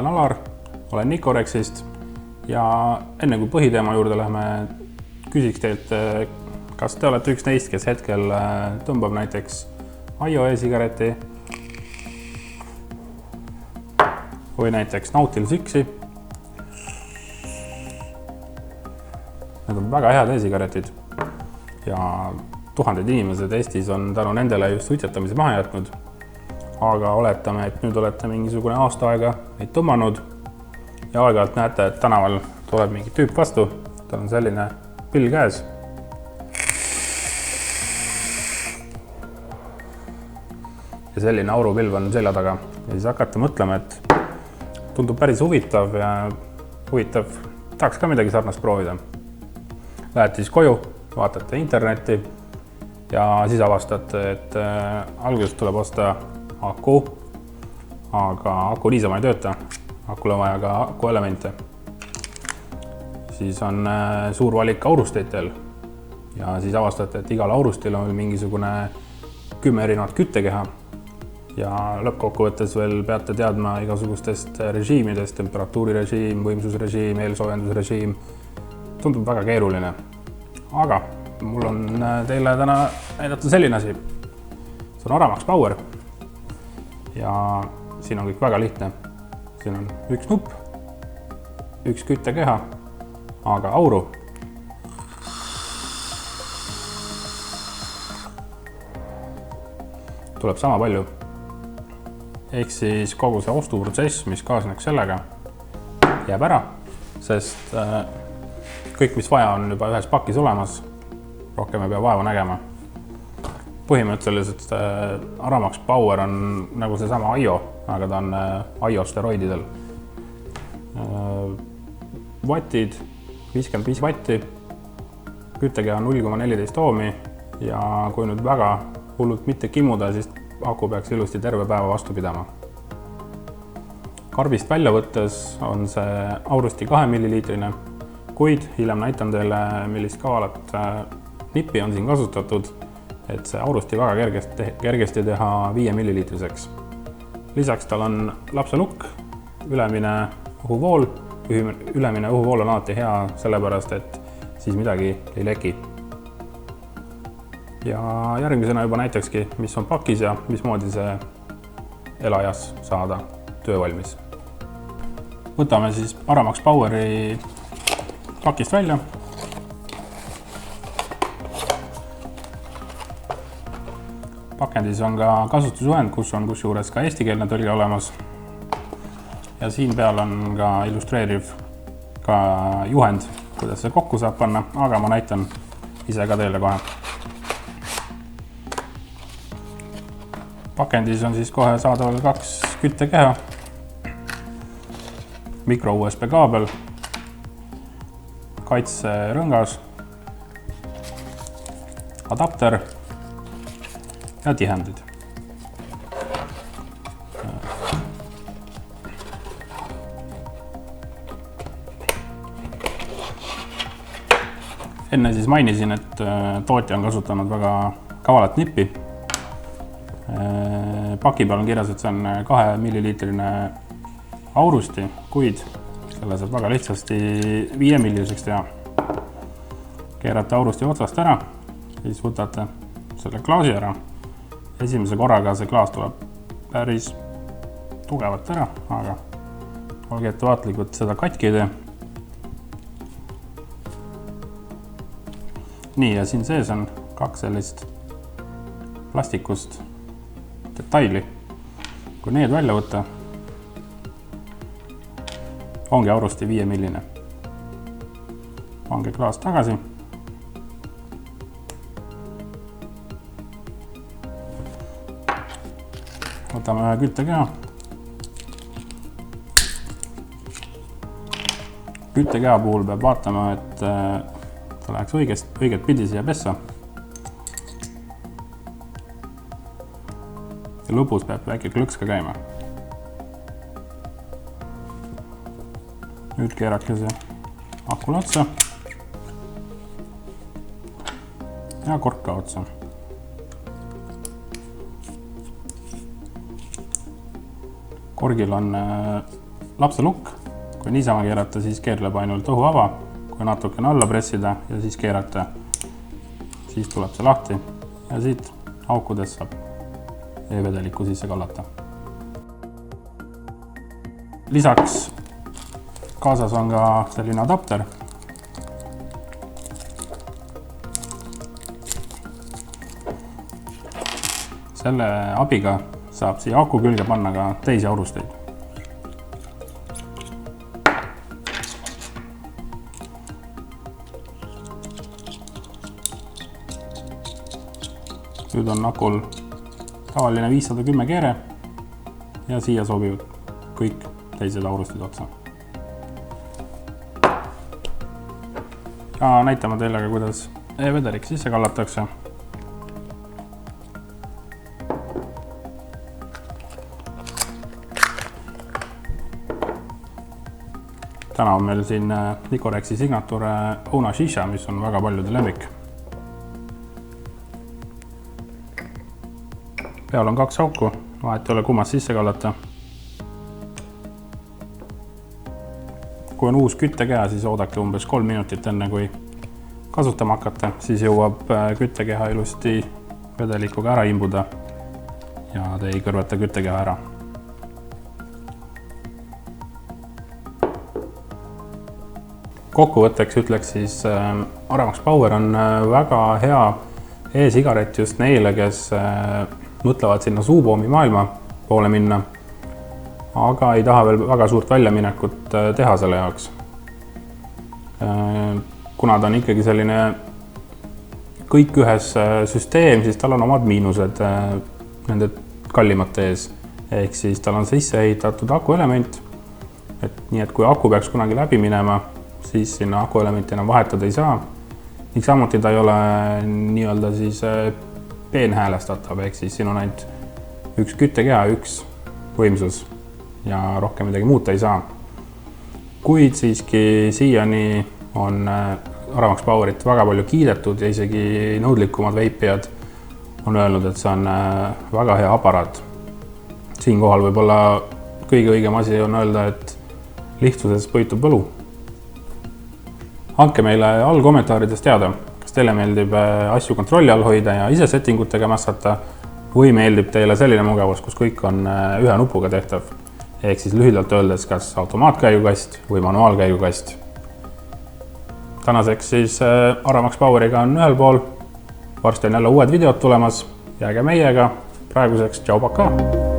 olen Alar, olen Nicorexist ja enne kui põhiteema juurde lähme, küsiks teilt, kas te olete üks neist, kes hetkel tõmbab näiteks Aio e-sigareti või näiteks Nautilus X-i. Need on väga head e-sigaretid ja tuhanded inimesed Eestis on tänu nendele just suitsetamise maha jätnud. Aga oletame, et nüüd olete mingisugune aasta aega neid tõmmanud ja aeg-ajalt näete, et tänaval tuleb mingi tüüp vastu, tal on selline pill käes. Ja selline aurupilv on selja taga ja siis hakkate mõtlema, et tundub päris huvitav ja tahaks ka midagi sarnast proovida. Lähete siis koju, vaatate internetti ja siis avastate, et alguses tuleb osta aku, aga aku niisama ei tööta. Akul on vaja ka akuelemente. Siis on suur valik aurusteitel ja siis avastate, et igal aurustil on mingisugune 10 erinevat küttekeha ja lõppkokkuvõttes veel peate teadma igasugustest režiimidest, temperatuurirežiim, võimsusrežiim, eelsoojendusrežiim. Tundub väga keeruline. Aga mul on teile täna näidata selline asi. See on Aramax Power. Ja siin on kõik väga lihtne. Siin on üks nupp, üks küttekeha, aga auru. Tuleb sama palju. Ehk siis kogu see ostuprotsess, mis kaasneks sellega, jääb ära, sest kõik, mis vaja, on juba ühes pakis olemas. Rohkem ei pea vaeva nägema. Põhimõtteliselt Aramax Power on nagu see sama Aio, aga ta on Aio steroididel. Vattid, 55 vatti, küttekeha 0,14 ohmi ja kui nüüd väga hullult mitte kimmuda, siis aku peaks ilusti terve päeva vastu pidama. Karbist välja võttes on see aurusti 2 milliliitrine, kuid hiljem näitan teile, millist kavalat nippi on siin kasutatud, et see aurusti väga kergesti teha 5 milliliitriseks. Lisaks tal on lapselukk, ülemine õhuvool. Ülemine õhuvool on alati hea, sellepärast, et siis midagi ei leki. Ja järgmisena juba näitakski, mis on pakis ja mismoodi see elajas saada töövalmis. Võtame siis Aramax Poweri pakist välja. Pakendis on ka kasutusjuhend, kus on kusjuures ka eestikeelne tõlge olemas. Ja siin peal on ka illustreeriv ka juhend, kuidas see kokku saab panna, aga ma näitan ise ka teile kohe. Pakendis on siis kohe saadaval 2 küttekeha, mikro USB kaabel, kaitserõngas, adapter ja tihendid. Enne siis mainisin, et tootja on kasutanud väga kavalat nippi. Paki peal on kirjas, et see on 2 milliliitrine aurusti, kuid selle saab väga lihtsasti 5 milliliseks teha. Keerate aurusti otsast ära, siis võtate selle klaasi ära. Esimese korraga see klaas tuleb päris tugevalt ära, aga olge ettevaatlikud, seda katki ei tee. Nii, ja siin sees on 2 sellist plastikust detaili. Kui need välja võtta, ongi aurusti 5 milline. Pange klaas tagasi. Võtame ühe küttekeha. Küttekeha puhul peab vaatama, et ta läheks õiget pidi siia pessa. Ja lõpus peab väike klõks ka käima. Nüüd keerake see akule otsa ja korka otsa. Korgil on lapselukk, kui niisama keerata, siis keerleb ainult õhuava, kui natukene alla pressida ja siis keerata, siis tuleb see lahti ja siit aukudest saab e-vedeliku sisse kallata. Lisaks kaasas on ka selline adapter. Selle abiga saab siia aku külge panna ka teisi aurusteid. Nüüd on akul tavaline 510 keere ja siia sobivad kõik teised aurustid otsa. Ja näitame teile ka, kuidas e-vedelik sisse kallatakse. Täna on meil siin Nicorexi Signature Ona Shisha, mis on väga paljude lemmik. Peal on 2 auku, vahet ei ole kummas sisse kallata. Kui on uus küttekeha, siis oodake umbes 3 minutit enne, kui kasutama hakata. Siis jõuab küttekeha ilusti vedelikuga ära imbuda ja te ei kõrveta küttekeha ära. Kokkuvõtteks ütleks siis, Aramax Power on väga hea e-sigaret just neile, kes mõtlevad sinna suupoomi maailma poole minna, aga ei taha veel väga suurt väljaminekut teha selle jaoks. Kuna ta on ikkagi selline kõik ühes süsteem, siis tal on omad miinused nende kallimate ees. Ehk siis tal on sisse ehitatud akuelement, nii et kui aku peaks kunagi läbi minema, siis sinna akuelementi enam vahetada ei saa. Ning samuti ta ei ole nii-öelda siis peenhäälestatav, ehk siis siin on ainult üks küttekeha, üks võimsus ja rohkem midagi muuta ei saa. Kuid siiski siiani on Aramax Powerit väga palju kiidetud ja isegi nõudlikumad veipijad on öelnud, et see on väga hea aparaat. Siinkohal võib-olla kõige õigem asi on öelda, et lihtsuses peitub võlu. Andke meile all kommentaarides teada, kas teile meeldib asju kontrolli all hoida ja ise settingutega mässata või meeldib teile selline mugavus, kus kõik on ühe nupuga tehtav. Ehk siis lühidalt öeldes, kas automaatkäigukast või manuaalkäigukast. Tänaseks siis Aramax Poweriga on ühel pool. Varsti on jälle uued videod tulemas. Jääge meiega. Praeguseks tšau, pakaa!